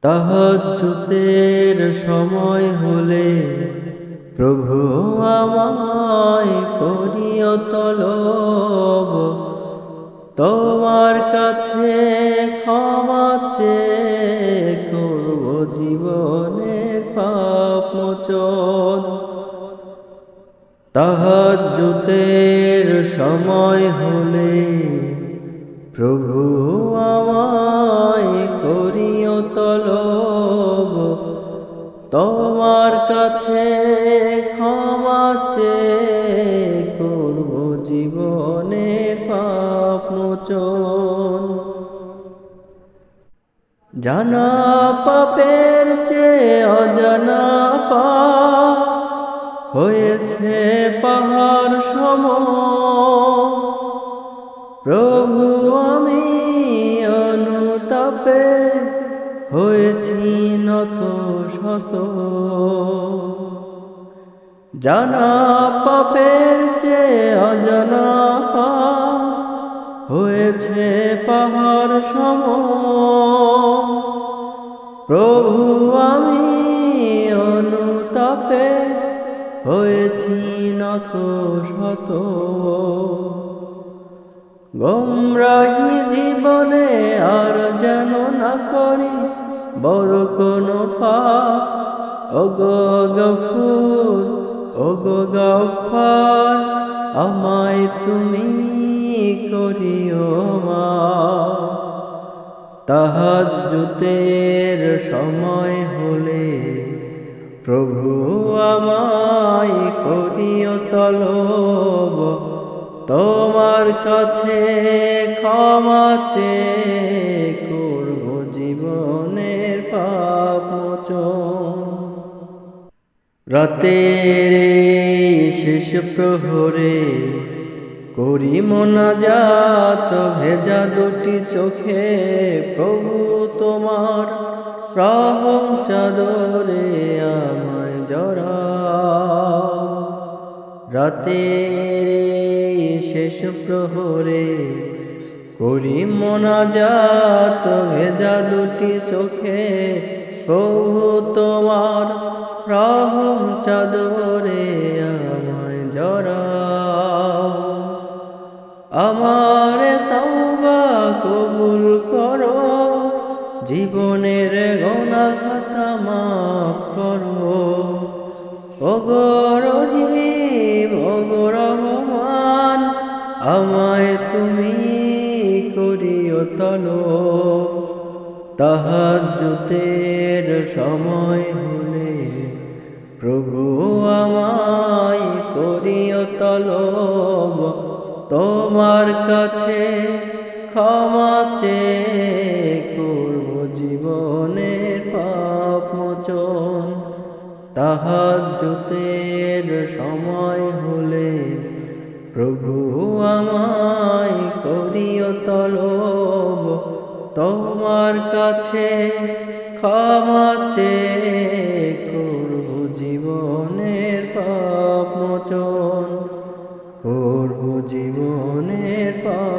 তাহাজ্জুদের সময় হলে প্রভু আমায় করিও তলব, তোমার কাছে ক্ষমা চেয়ে করব জীবনের পাপ মোচন। তাহাজ্জুদের সময় হলে প্রভু আমায় করিও তলব, তোমার কাছে ক্ষমা চেয়ে করব জীবনের পাপ মোচন। জানা পাপের চেয়ে অজানা পাপ হয়েছে পাহাড় সম, প্রভু আমি অনুতাপে হয়েছি নত শত। জানা পাপের চেয়ে অজানা পাপ হয়েছে পাহাড় সম, প্রভু আমি অনুতাপে হয়েছি নত শত। গোমরাহি জীবনে আর যেন না করি বড় কোনো পাপ, ওগো গফুর ওগো গফফার আমায় তুমি করিও মাফ। তাহাজ্জুদের সময় হলে প্রভু আমায় করিও তলব, তোমার কাছে ক্ষমা চেয়ে করব জীবনের পাপ মোচন। রাতের এই শেষ প্রহরে করি মোনাজাত ভেজা দুটি চোখে, প্রভু তোমার রহম চাদরে আমায় জড়াও। রাতের এই শেষ প্রহরে করি মোনাজাত ভেজা দুটি চোখে, প্রভু তোমার রহম চাদরে আমায় জড়াও। আমার তওবা কবুল করো, জীবনের গুনাহ খাতা মাফ করো। ওগো রহিম ওগো রহমান আমায় তুমি করিও তলব। তাহাজ্জুদের সময় হলে প্রভু আমায় করিও তলব, তোমার কাছে ক্ষমা চেয়ে করব জীবনের পাপ মোচন। তাহাজ্জুদের সময় হলে প্রভু আমায় করিও তলব, তোমার কাছে ক্ষমা চেয়ে করব জীবনের পাপ মোচন, করব জীবনের পাপ